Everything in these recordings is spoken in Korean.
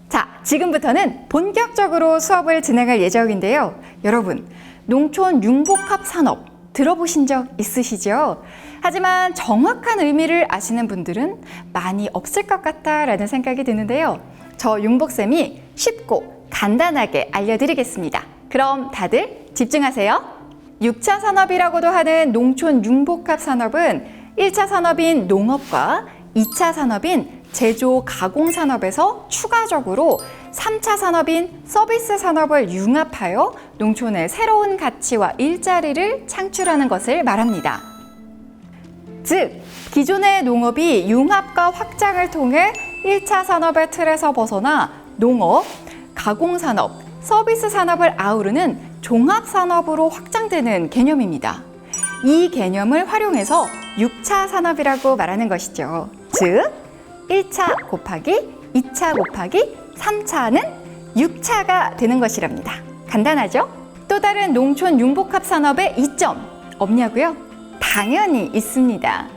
자, 지금부터는 본격적으로 수업을 진행할 예정인데요. 여러분, 농촌 융복합 산업 들어보신 적 있으시죠? 하지만 정확한 의미를 아시는 분들은 많이 없을 것 같다라는 생각이 드는데요. 저 융복쌤이 쉽고 간단하게 알려드리겠습니다. 그럼 다들 집중하세요. 6차 산업이라고도 하는 농촌 융복합 산업은 1차 산업인 농업과 2차 산업인 제조 가공 산업에서 추가적으로 3차 산업인 서비스 산업을 융합하여 농촌의 새로운 가치와 일자리를 창출하는 것을 말합니다. 즉, 기존의 농업이 융합과 확장을 통해 1차 산업의 틀에서 벗어나 농업, 가공산업, 서비스 산업을 아우르는 종합산업으로 확장되는 개념입니다. 이 개념을 활용해서 6차 산업이라고 말하는 것이죠. 즉, 1차 곱하기 2차 곱하기 3차는 6차가 되는 것이랍니다. 간단하죠? 또 다른 농촌 융복합 산업의 이점 없냐고요? 당연히 있습니다.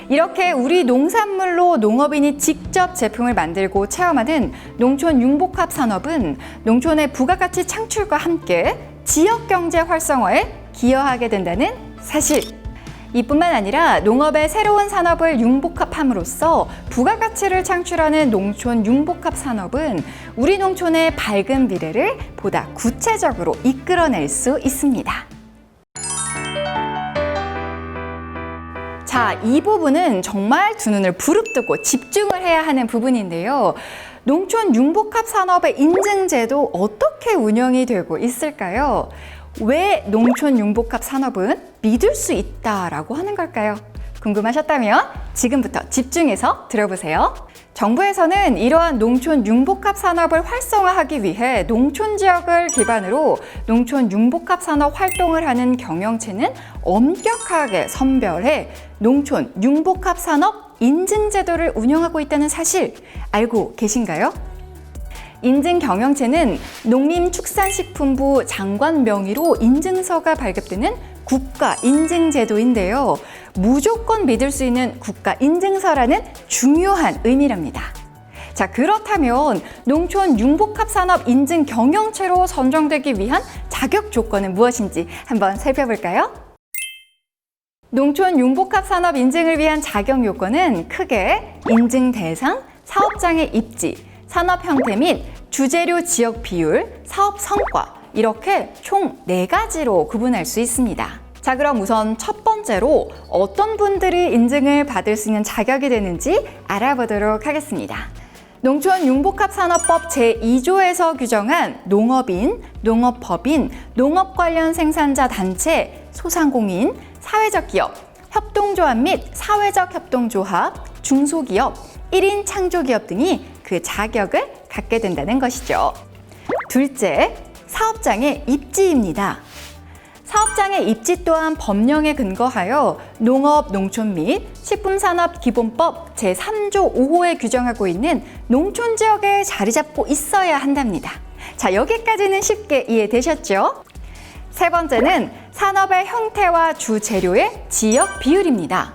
이렇게 우리 농산물로 농업인이 직접 제품을 만들고 체험하는 농촌 융복합 산업은 농촌의 부가가치 창출과 함께 지역 경제 활성화에 기여하게 된다는 사실. 이뿐만 아니라 농업의 새로운 산업을 융복합함으로써 부가가치를 창출하는 농촌 융복합 산업은 우리 농촌의 밝은 미래를 보다 구체적으로 이끌어낼 수 있습니다. 자, 이 부분은 정말 두 눈을 부릅뜨고 집중을 해야 하는 부분인데요. 농촌 융복합 산업의 인증제도 어떻게 운영이 되고 있을까요? 왜 농촌 융복합 산업은 믿을 수 있다라고 하는 걸까요? 궁금하셨다면 지금부터 집중해서 들어보세요. 정부에서는 이러한 농촌 융복합 산업을 활성화하기 위해 농촌 지역을 기반으로 농촌 융복합 산업 활동을 하는 경영체는 엄격하게 선별해 농촌 융복합 산업 인증제도를 운영하고 있다는 사실 알고 계신가요? 인증 경영체는 농림축산식품부 장관 명의로 인증서가 발급되는 국가 인증제도인데요. 무조건 믿을 수 있는 국가 인증서라는 중요한 의미랍니다. 자, 그렇다면 농촌 융복합 산업 인증 경영체로 선정되기 위한 자격 조건은 무엇인지 한번 살펴볼까요? 농촌 융복합 산업 인증을 위한 자격 요건은 크게 인증 대상, 사업장의 입지, 산업 형태 및 주재료 지역 비율, 사업 성과 이렇게 총 4가지로 구분할 수 있습니다. 자, 그럼 우선 첫 번째로 어떤 분들이 인증을 받을 수 있는 자격이 되는지 알아보도록 하겠습니다. 농촌 융복합 산업법 제2조에서 규정한 농업인, 농업법인, 농업 관련 생산자 단체, 소상공인, 사회적 기업, 협동조합 및 사회적 협동조합, 중소기업, 1인 창조기업 등이 그 자격을 갖게 된다는 것이죠. 둘째, 사업장의 입지입니다. 사업장의 입지 또한 법령에 근거하여 농업, 농촌 및 식품산업기본법 제3조 5호에 규정하고 있는 농촌 지역에 자리 잡고 있어야 한답니다. 자, 여기까지는 쉽게 이해되셨죠? 세 번째는 산업의 형태와 주재료의 지역 비율입니다.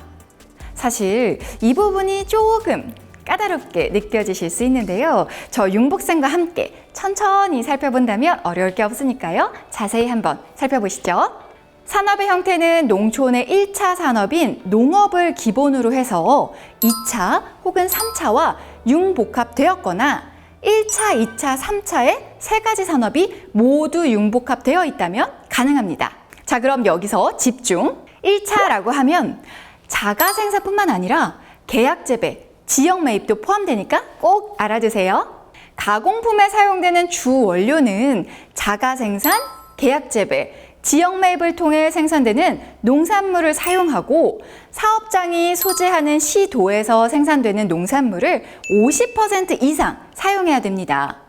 사실 이 부분이 조금 까다롭게 느껴지실 수 있는데요. 저 융복쌤과 함께 천천히 살펴본다면 어려울 게 없으니까요. 자세히 한번 살펴보시죠. 산업의 형태는 농촌의 1차 산업인 농업을 기본으로 해서 2차 혹은 3차와 융복합되었거나 1차, 2차, 3차의 3가지 산업이 모두 융복합되어 있다면 가능합니다. 자, 그럼 여기서 집중! 1차라고 하면 자가 생산뿐만 아니라 계약 재배, 지역 매입도 포함되니까 꼭 알아두세요. 가공품에 사용되는 주 원료는 자가 생산, 계약 재배, 지역 매입을 통해 생산되는 농산물을 사용하고 사업장이 소재하는 시도에서 생산되는 농산물을 50% 이상 사용해야 됩니다.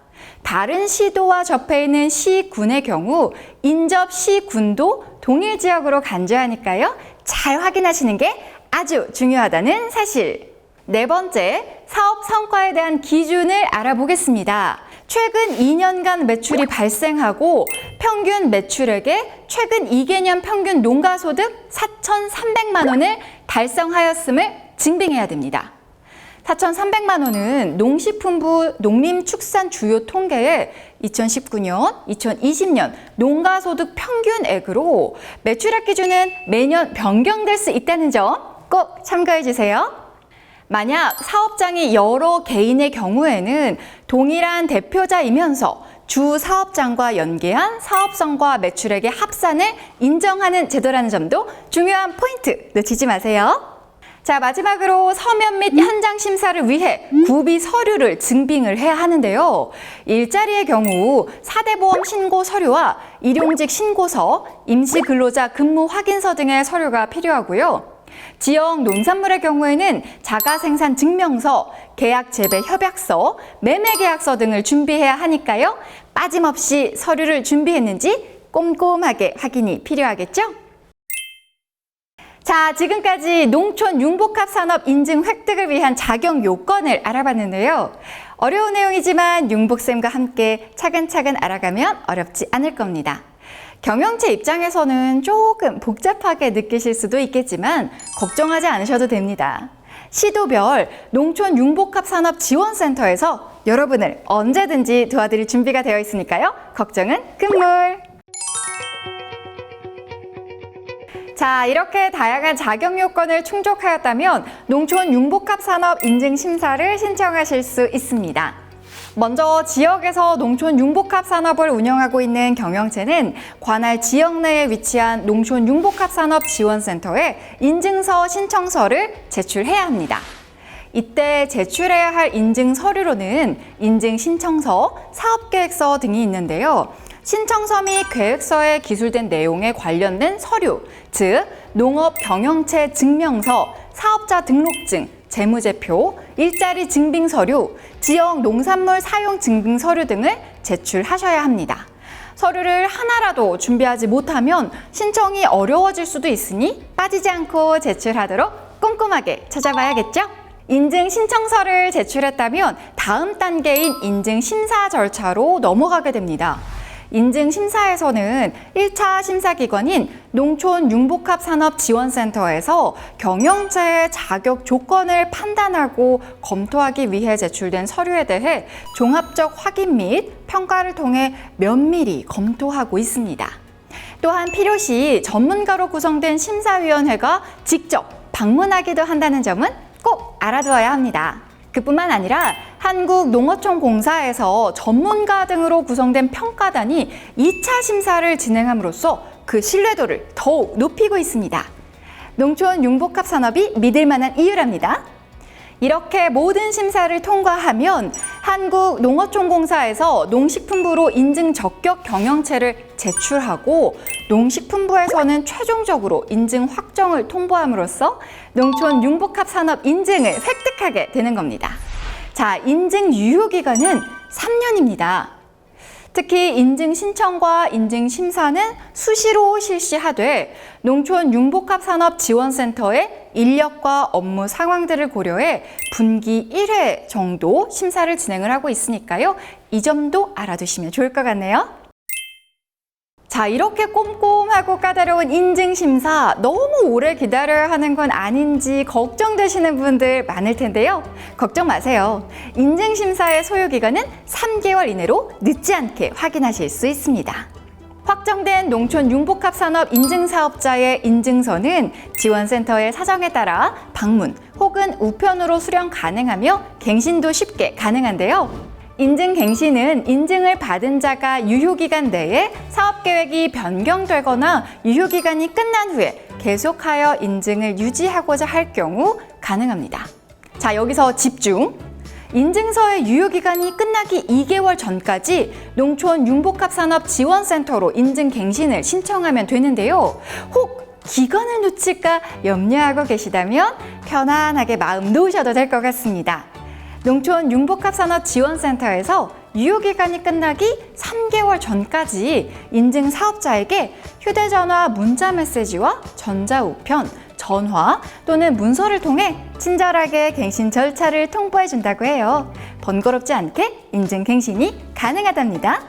다른 시도와 접해 있는 시군의 경우 인접 시군도 동일 지역으로 간주하니까요. 잘 확인하시는 게 아주 중요하다는 사실. 네 번째, 사업 성과에 대한 기준을 알아보겠습니다. 최근 2년간 매출이 발생하고 평균 매출액의 최근 2개년 평균 농가소득 4,300만 원을 달성하였음을 증빙해야 됩니다. 4,300만 원은 농식품부 농림축산 주요 통계에 2019년, 2020년 농가소득 평균액으로 매출액 기준은 매년 변경될 수 있다는 점 꼭 참고해 주세요. 만약 사업장이 여러 개인의 경우에는 동일한 대표자이면서 주 사업장과 연계한 사업성과 매출액의 합산을 인정하는 제도라는 점도 중요한 포인트 놓치지 마세요. 자, 마지막으로 서면 및 현장 심사를 위해 구비 서류를 증빙을 해야 하는데요. 일자리의 경우 4대 보험 신고 서류와 일용직 신고서, 임시근로자 근무 확인서 등의 서류가 필요하고요. 지역 농산물의 경우에는 자가생산 증명서, 계약 재배 협약서, 매매 계약서 등을 준비해야 하니까요. 빠짐없이 서류를 준비했는지 꼼꼼하게 확인이 필요하겠죠? 자, 지금까지 농촌 융복합 산업 인증 획득을 위한 자격 요건을 알아봤는데요. 어려운 내용이지만 융복쌤과 함께 차근차근 알아가면 어렵지 않을 겁니다. 경영체 입장에서는 조금 복잡하게 느끼실 수도 있겠지만 걱정하지 않으셔도 됩니다. 시도별 농촌 융복합 산업 지원센터에서 여러분을 언제든지 도와드릴 준비가 되어 있으니까요. 걱정은 금물! 자, 이렇게 다양한 자격 요건을 충족하였다면 농촌 융복합 산업 인증 심사를 신청하실 수 있습니다. 먼저 지역에서 농촌 융복합 산업을 운영하고 있는 경영체는 관할 지역 내에 위치한 농촌 융복합 산업 지원센터에 인증서 신청서를 제출해야 합니다. 이때 제출해야 할 인증 서류로는 인증 신청서, 사업계획서 등이 있는데요. 신청서 및 계획서에 기술된 내용에 관련된 서류, 즉 농업 경영체 증명서, 사업자 등록증, 재무제표, 일자리 증빙 서류, 지역 농산물 사용 증빙 서류 등을 제출하셔야 합니다. 서류를 하나라도 준비하지 못하면 신청이 어려워질 수도 있으니 빠지지 않고 제출하도록 꼼꼼하게 찾아봐야겠죠? 인증 신청서를 제출했다면 다음 단계인 인증 심사 절차로 넘어가게 됩니다. 인증 심사에서는 1차 심사기관인 농촌 융복합 산업 지원센터에서 경영체의 자격 조건을 판단하고 검토하기 위해 제출된 서류에 대해 종합적 확인 및 평가를 통해 면밀히 검토하고 있습니다. 또한 필요시 전문가로 구성된 심사위원회가 직접 방문하기도 한다는 점은 꼭 알아두어야 합니다. 그뿐만 아니라 한국농어촌공사에서 전문가 등으로 구성된 평가단이 2차 심사를 진행함으로써 그 신뢰도를 더욱 높이고 있습니다. 농촌 융복합 산업이 믿을 만한 이유랍니다. 이렇게 모든 심사를 통과하면 한국농어촌공사에서 농식품부로 인증 적격 경영체를 제출하고 농식품부에서는 최종적으로 인증 확정을 통보함으로써 농촌 융복합 산업 인증을 획득하게 되는 겁니다. 자, 인증 유효기간은 3년입니다. 특히 인증 신청과 인증 심사는 수시로 실시하되 농촌 융복합 산업 지원센터의 인력과 업무 상황들을 고려해 분기 1회 정도 심사를 진행을 하고 있으니까요. 이 점도 알아두시면 좋을 것 같네요. 자, 이렇게 꼼꼼하고 까다로운 인증심사 너무 오래 기다려야 하는 건 아닌지 걱정되시는 분들 많을 텐데요. 걱정 마세요. 인증심사의 소요기간은 3개월 이내로 늦지 않게 확인하실 수 있습니다. 확정된 농촌 융복합 산업 인증사업자의 인증서는 지원센터의 사정에 따라 방문 혹은 우편으로 수령 가능하며 갱신도 쉽게 가능한데요. 인증 갱신은 인증을 받은 자가 유효기간 내에 사업계획이 변경되거나 유효기간이 끝난 후에 계속하여 인증을 유지하고자 할 경우 가능합니다. 자, 여기서 집중! 인증서의 유효기간이 끝나기 2개월 전까지 농촌 융복합 산업 지원센터로 인증 갱신을 신청하면 되는데요. 혹 기간을 놓칠까 염려하고 계시다면 편안하게 마음 놓으셔도 될 것 같습니다. 농촌 융복합 산업 지원센터에서 유효기간이 끝나기 3개월 전까지 인증 사업자에게 휴대전화 문자메시지와 전자우편, 전화 또는 문서를 통해 친절하게 갱신 절차를 통보해 준다고 해요. 번거롭지 않게 인증 갱신이 가능하답니다.